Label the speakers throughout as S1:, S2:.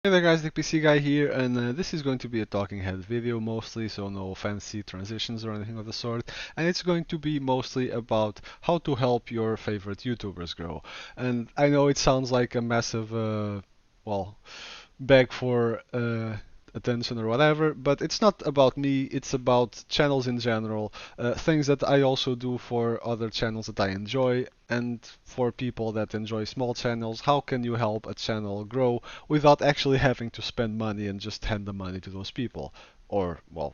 S1: Hey there guys, the PC Guy here, and this is going to be a talking head video mostly, so no fancy transitions or anything of the sort, and it's going to be mostly about how to help your favorite YouTubers grow. And I know it sounds like a massive, well, beg for attention or whatever, but it's not about me, it's about channels in general, things that I also do for other channels that I enjoy, and for people that enjoy small channels, how can you help a channel grow without actually having to spend money and just hand the money to those people? Or, well,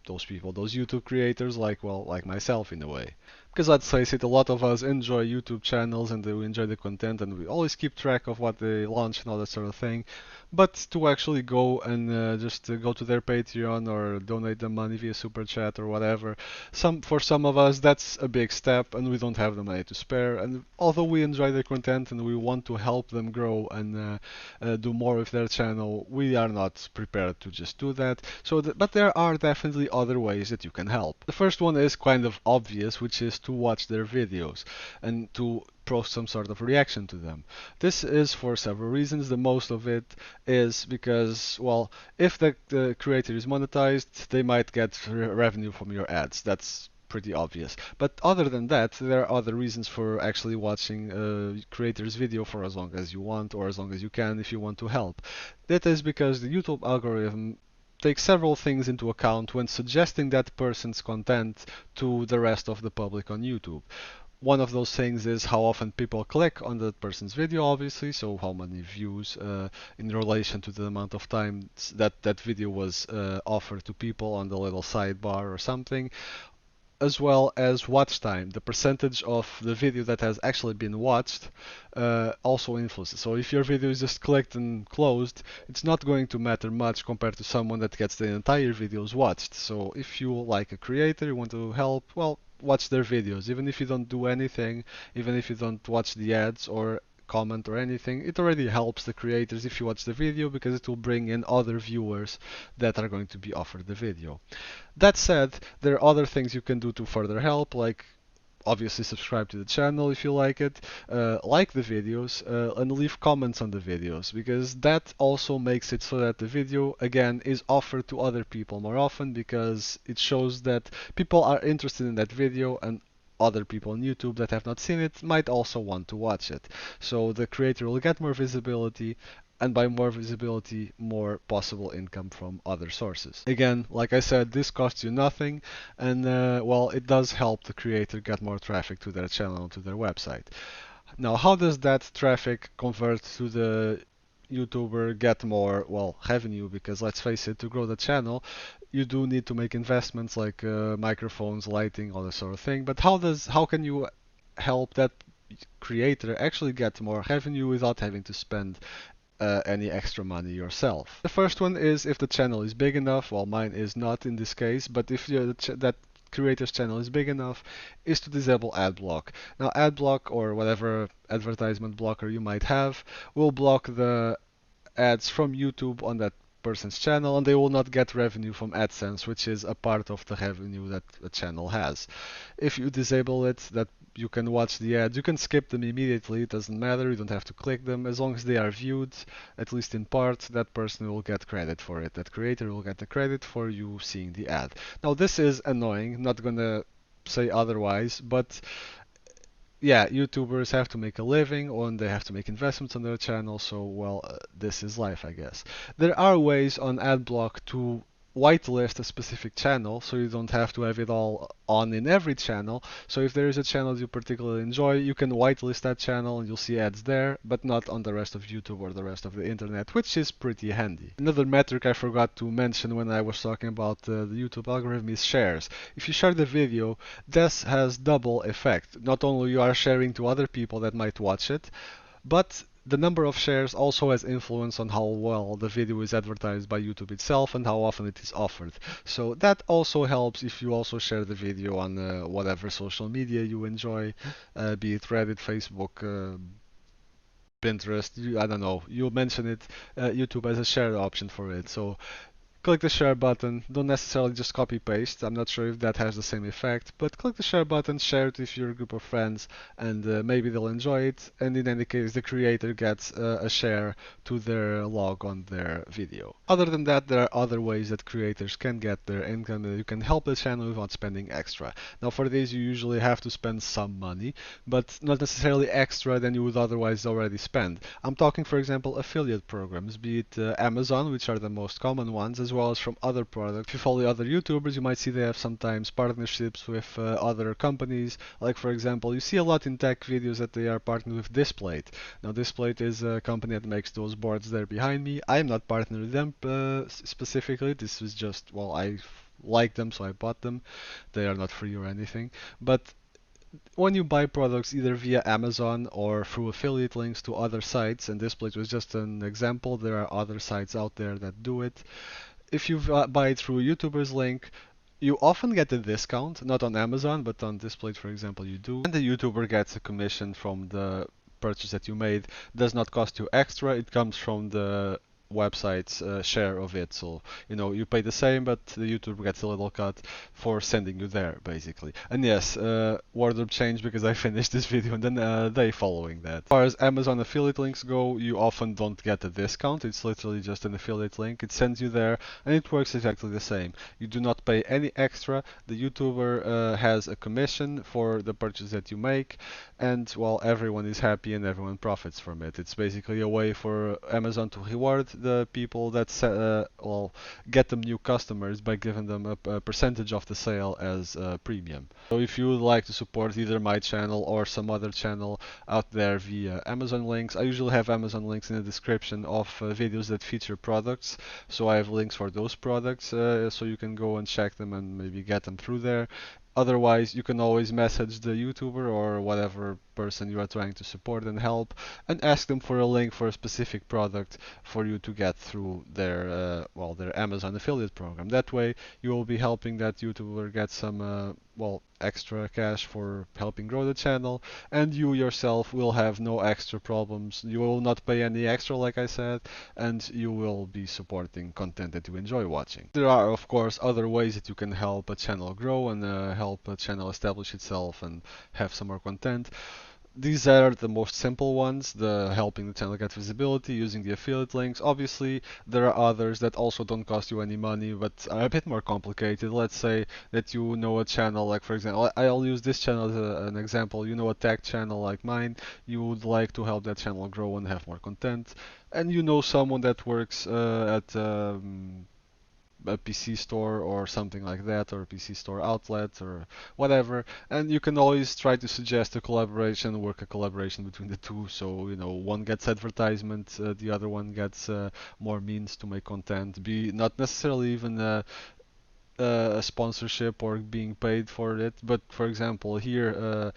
S1: those people, those YouTube creators, like myself in a way. Because let's face it, a lot of us enjoy YouTube channels and we enjoy the content and we always keep track of what they launch and all that sort of thing. But to actually go and just go to their Patreon or donate them money via Super Chat or whatever, for some of us that's a big step and we don't have the money to spare. And although we enjoy their content and we want to help them grow and do more with their channel, we are not prepared to just do that. But there are definitely other ways that you can help. The first one is kind of obvious, which is to watch their videos and to post some sort of reaction to them. This is for several reasons. The most of it is because, well, if the creator is monetized, they might get revenue from your ads. That's pretty obvious. But other than that, there are other reasons for actually watching a creator's video for as long as you want or as long as you can if you want to help. That is because the YouTube algorithm takes several things into account when suggesting that person's content to the rest of the public on YouTube. One of those things is how often people click on that person's video, obviously, so how many views in relation to the amount of time that video was offered to people on the little sidebar or something, as well as watch time. The percentage of the video that has actually been watched also influences. So if your video is just clicked and closed, it's not going to matter much compared to someone that gets the entire videos watched. So if you like a creator, you want to help, well, watch their videos. Even if you don't do anything, even if you don't watch the ads or comment or anything, it already helps the creators if you watch the video because it will bring in other viewers that are going to be offered the video. That said, there are other things you can do to further help, like obviously subscribe to the channel if you like it, like the videos, and leave comments on the videos, because that also makes it so that the video, again, is offered to other people more often, because it shows that people are interested in that video and other people on YouTube that have not seen it might also want to watch it. So the creator will get more visibility, and by more visibility, more possible income from other sources. Again, like I said, this costs you nothing, and well, it does help the creator get more traffic to their channel, to their website. Now, how does that traffic convert to the YouTuber get more, well, revenue? Because let's face it, to grow the channel, you do need to make investments like microphones, lighting, all that sort of thing. But how can you help that creator actually get more revenue without having to spend any extra money yourself? The first one is if the channel is big enough. Well, mine is not in this case, but if that creator's channel is big enough, is to disable ad block. Now, ad block or whatever advertisement blocker you might have will block the ads from YouTube on that person's channel, and they will not get revenue from AdSense, which is a part of the revenue that the channel has. If you disable it, that you can watch the ads, you can skip them immediately, it doesn't matter, you don't have to click them. As long as they are viewed, at least in part, that person will get credit for it. That creator will get the credit for you seeing the ad. Now, this is annoying, not gonna say otherwise, but yeah, YouTubers have to make a living and they have to make investments on their channel, so well, this is life, I guess. There are ways on AdBlock to whitelist a specific channel, so you don't have to have it all on in every channel. So if there is a channel you particularly enjoy, you can whitelist that channel and you'll see ads there, but not on the rest of YouTube or the rest of the internet, which is pretty handy. Another metric I forgot to mention when I was talking about the YouTube algorithm is shares. If you share the video, this has double effect. Not only you are sharing to other people that might watch it, but the number of shares also has influence on how well the video is advertised by YouTube itself and how often it is offered. So that also helps if you also share the video on whatever social media you enjoy, be it Reddit, Facebook, Pinterest, I don't know. You mention it, YouTube has a share option for it. So Click the share button. Don't necessarily just copy paste. I'm not sure if that has the same effect, but click the share button, share it with your group of friends, and maybe they'll enjoy it. And in any case, the creator gets a share to their log on their video. Other than that, there are other ways that creators can get their income, that you can help the channel without spending extra. Now, for this, you usually have to spend some money, but not necessarily extra than you would otherwise already spend. I'm talking, for example, affiliate programs, be it Amazon, which are the most common ones, as well as from other products. If you follow other YouTubers, you might see they have sometimes partnerships with other companies. Like, for example, you see a lot in tech videos that they are partnered with Displate. Now, Displate is a company that makes those boards there behind me. I am not partnered with them specifically. This was just, well, I like them, so I bought them. They are not free or anything. But when you buy products either via Amazon or through affiliate links to other sites, and Displate was just an example, there are other sites out there that do it. If you buy it through a YouTuber's link, you often get a discount, not on Amazon, but on Displate, for example, you do. And the YouTuber gets a commission from the purchase that you made. Does not cost you extra, it comes from the website's share of it. So, you pay the same, but the YouTuber gets a little cut for sending you there, basically. And yes, wardrobe change because I finished this video and then they following that. As far as Amazon affiliate links go, you often don't get a discount. It's literally just an affiliate link. It sends you there and it works exactly the same. You do not pay any extra. The YouTuber has a commission for the purchase that you make, and well, everyone is happy and everyone profits from it. It's basically a way for Amazon to reward the people that get them new customers by giving them a percentage of the sale as premium. So if you would like to support either my channel or some other channel out there via Amazon links, I usually have Amazon links in the description of videos that feature products. So I have links for those products, so you can go and check them and maybe get them through there. Otherwise, you can always message the YouTuber or whatever person you are trying to support and help, and ask them for a link for a specific product for you to get through their Amazon affiliate program. That way, you will be helping that YouTuber get some extra cash for helping grow the channel, and you yourself will have no extra problems. You will not pay any extra, like I said, and you will be supporting content that you enjoy watching. There are, of course, other ways that you can help a channel grow and help a channel establish itself and have some more content. These are the most simple ones, the helping the channel get visibility using the affiliate links. Obviously, there are others that also don't cost you any money, but are a bit more complicated. Let's say that you know a channel, like for example, I'll use this channel as an example. You know a tech channel like mine, you would like to help that channel grow and have more content, and you know someone that works at a PC store or something like that, or a PC store outlet or whatever, and you can always try to suggest a collaboration, work a collaboration between the two, so one gets advertisement, the other one gets more means to make content, be not necessarily even a sponsorship or being paid for it, but for example here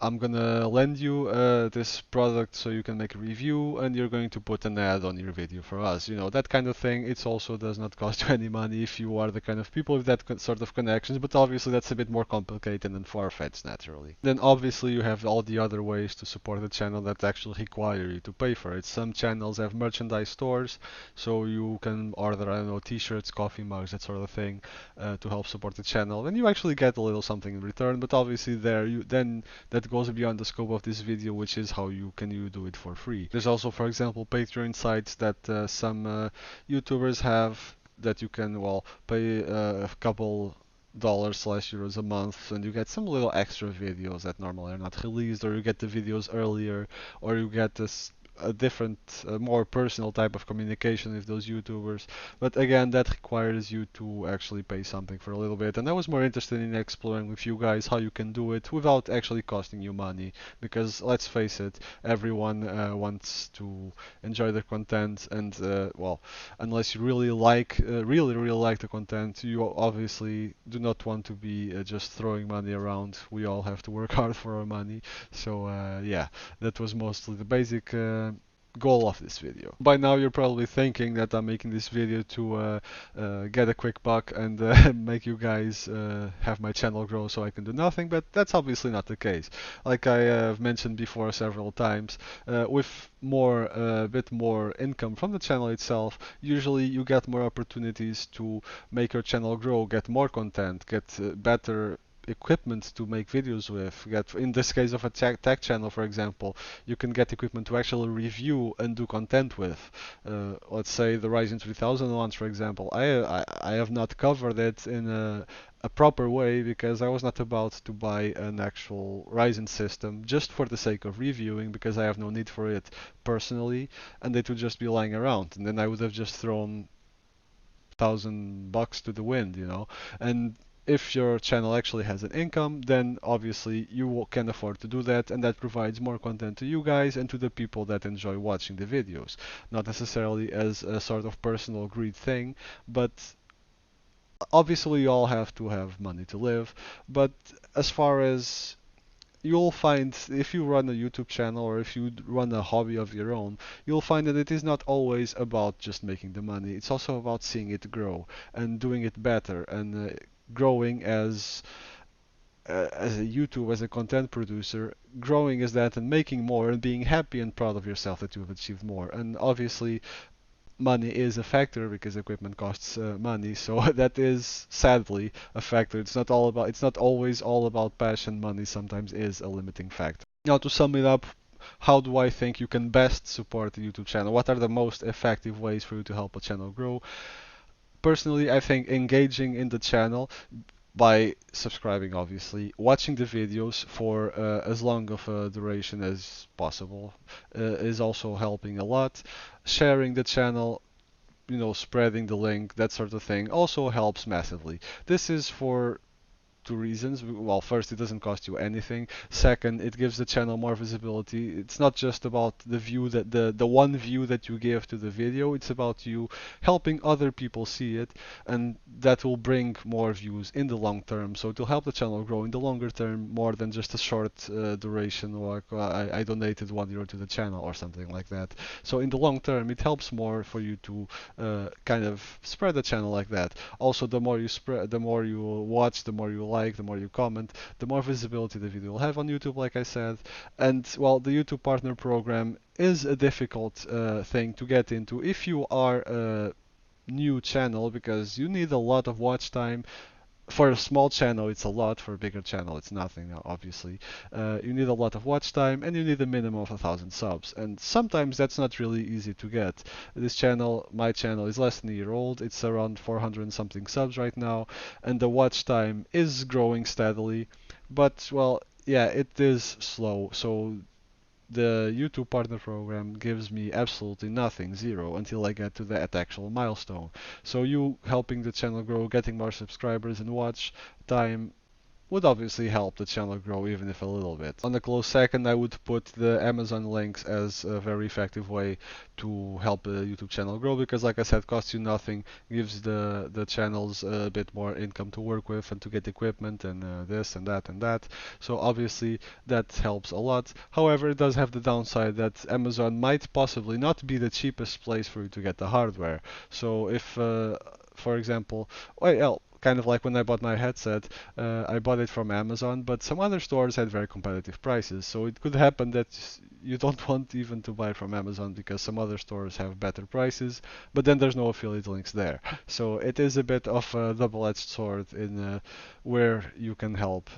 S1: I'm gonna lend you this product so you can make a review, and you're going to put an ad on your video for us. That kind of thing. It also does not cost you any money if you are the kind of people with that sort of connections, but obviously that's a bit more complicated and far-fetched naturally. Then obviously you have all the other ways to support the channel that actually require you to pay for it. Some channels have merchandise stores, so you can order, I don't know, t-shirts, coffee mugs, that sort of thing, to help support the channel, and you actually get a little something in return, but obviously that goes beyond the scope of this video, which is how you do it for free. There's also, for example, Patreon sites that some YouTubers have that you can, pay a couple dollars/euros a month, and you get some little extra videos that normally are not released, or you get the videos earlier, or you get a different, more personal type of communication with those YouTubers. But again, that requires you to actually pay something for a little bit. And I was more interested in exploring with you guys how you can do it without actually costing you money. Because let's face it, everyone wants to enjoy the content, and unless you really really like the content, you obviously do not want to be just throwing money around. We all have to work hard for our money. So yeah, that was mostly the basic goal of this video. By now you're probably thinking that I'm making this video to get a quick buck and make you guys have my channel grow so I can do nothing, but that's obviously not the case. Like I have mentioned before several times, with a bit more income from the channel itself, usually you get more opportunities to make your channel grow, get more content, get better equipment to make videos with. Get, in this case of a tech channel, for example, you can get equipment to actually review and do content with. Let's say the Ryzen 3000 ones, for example. I have not covered it in a proper way because I was not about to buy an actual Ryzen system just for the sake of reviewing, because I have no need for it personally, and it would just be lying around, and then I would have just thrown $1,000 to the wind, you know. And if your channel actually has an income, then obviously you can afford to do that, and that provides more content to you guys and to the people that enjoy watching the videos. Not necessarily as a sort of personal greed thing, but obviously you all have to have money to live. But as far as you'll find, if you run a YouTube channel or if you run a hobby of your own, you'll find that it is not always about just making the money. It's also about seeing it grow and doing it better, and growing as a YouTube, as a content producer, growing as that and making more and being happy and proud of yourself that you've achieved more. And obviously money is a factor because equipment costs money, so that is sadly a factor. It's not always all about passion. Money sometimes is a limiting factor. Now, to sum it up, how do I think you can best support a YouTube channel? What are the most effective ways for you to help a channel grow? Personally, I think engaging in the channel by subscribing, obviously, watching the videos for as long of a duration as possible is also helping a lot. Sharing the channel, spreading the link, that sort of thing, also helps massively. This is for two reasons. Well, first, it doesn't cost you anything. Second, it gives the channel more visibility. It's not just about the view that the one view that you give to the video. It's about you helping other people see it, and that will bring more views in the long term. So it will help the channel grow in the longer term, more than just a short duration, like I donated €1 to the channel or something like that. So in the long term, it helps more for you to kind of spread the channel like that. Also, the more you spread, the more you watch, the more you like, the more you comment, the more visibility the video will have on YouTube, like I said. And well, the YouTube Partner Program is a difficult thing to get into if you are a new channel, because you need a lot of watch time. For a small channel, it's a lot. For a bigger channel, it's nothing, obviously. You need a lot of watch time, and you need a minimum of 1,000 subs. And sometimes that's not really easy to get. This channel, my channel, is less than a year old. It's around 400 and something subs right now, and the watch time is growing steadily. But, well, yeah, it is slow. So the YouTube Partner Program gives me absolutely nothing, zero, until I get to that actual milestone. So you helping the channel grow, getting more subscribers and watch time would obviously help the channel grow, even if a little bit. On a close second, I would put the Amazon links as a very effective way to help the YouTube channel grow, because like I said, costs you nothing, gives the channels a bit more income to work with and to get equipment and this and that and that. So obviously that helps a lot. However, it does have the downside that Amazon might possibly not be the cheapest place for you to get the hardware. So if, for example, well, kind of like when I bought my headset, I bought it from Amazon, but some other stores had very competitive prices. So it could happen that you don't want even to buy from Amazon because some other stores have better prices, but then there's no affiliate links there. So it is a bit of a double-edged sword in where you can help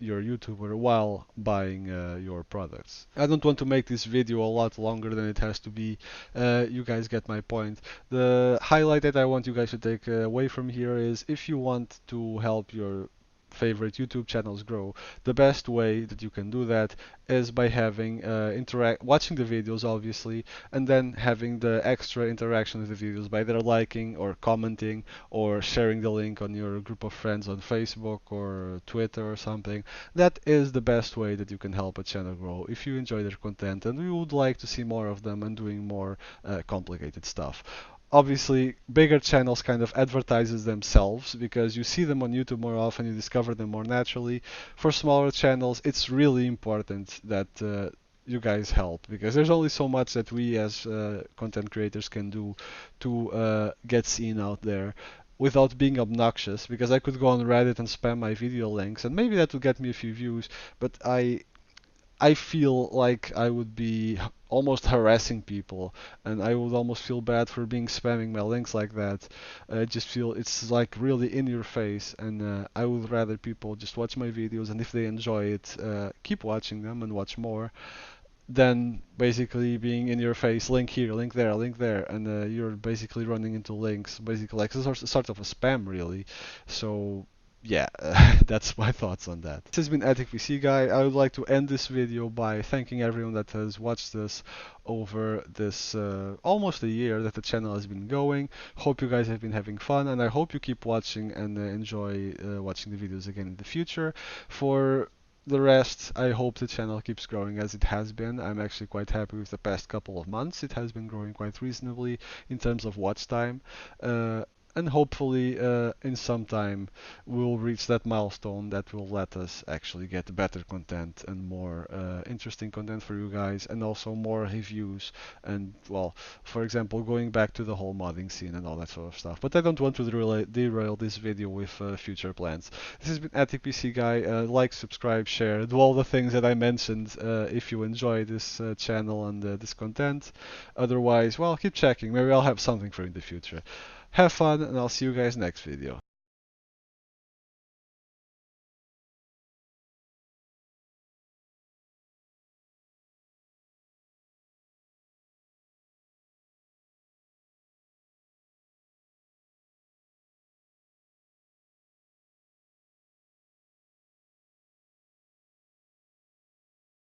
S1: your YouTuber while buying your products. I don't want to make this video a lot longer than it has to be. You guys get my point. The highlight that I want you guys to take away from here is, if you want to help your favorite YouTube channels grow, the best way that you can do that is by having watching the videos, obviously, and then having the extra interaction with the videos by either liking or commenting or sharing the link on your group of friends on Facebook or Twitter or something. That is the best way that you can help a channel grow if you enjoy their content and you would like to see more of them and doing more complicated stuff. Obviously, bigger channels kind of advertises themselves because you see them on YouTube more often, you discover them more naturally. For smaller channels, it's really important that you guys help, because there's only so much that we as content creators can do to get seen out there without being obnoxious, because I could go on Reddit and spam my video links and maybe that would get me a few views, but I feel like I would be almost harassing people, and I would almost feel bad for being spamming my links like that. I just feel it's like really in your face, and I would rather people just watch my videos, and if they enjoy it, keep watching them and watch more, than basically being in your face, link here, link there, and you're basically running into links, basically like sort of a spam, really. So yeah, that's my thoughts on that. This has been Attic PC Guy. I would like to end this video by thanking everyone that has watched this over this almost a year that the channel has been going. Hope you guys have been having fun, and I hope you keep watching and enjoy watching the videos again in the future. For the rest, I hope the channel keeps growing as it has been. I'm actually quite happy with the past couple of months. It has been growing quite reasonably in terms of watch time. And hopefully in some time we'll reach that milestone that will let us actually get better content and more interesting content for you guys, and also more reviews and, well, for example, going back to the whole modding scene and all that sort of stuff. But I don't want to derail this video with future plans. This has been Attic PC Guy. Like, subscribe, share, do all the things that I mentioned if you enjoy this channel and this content. Otherwise, well, keep checking. Maybe I'll have something for you in the future. Have fun, and I'll see you guys next video.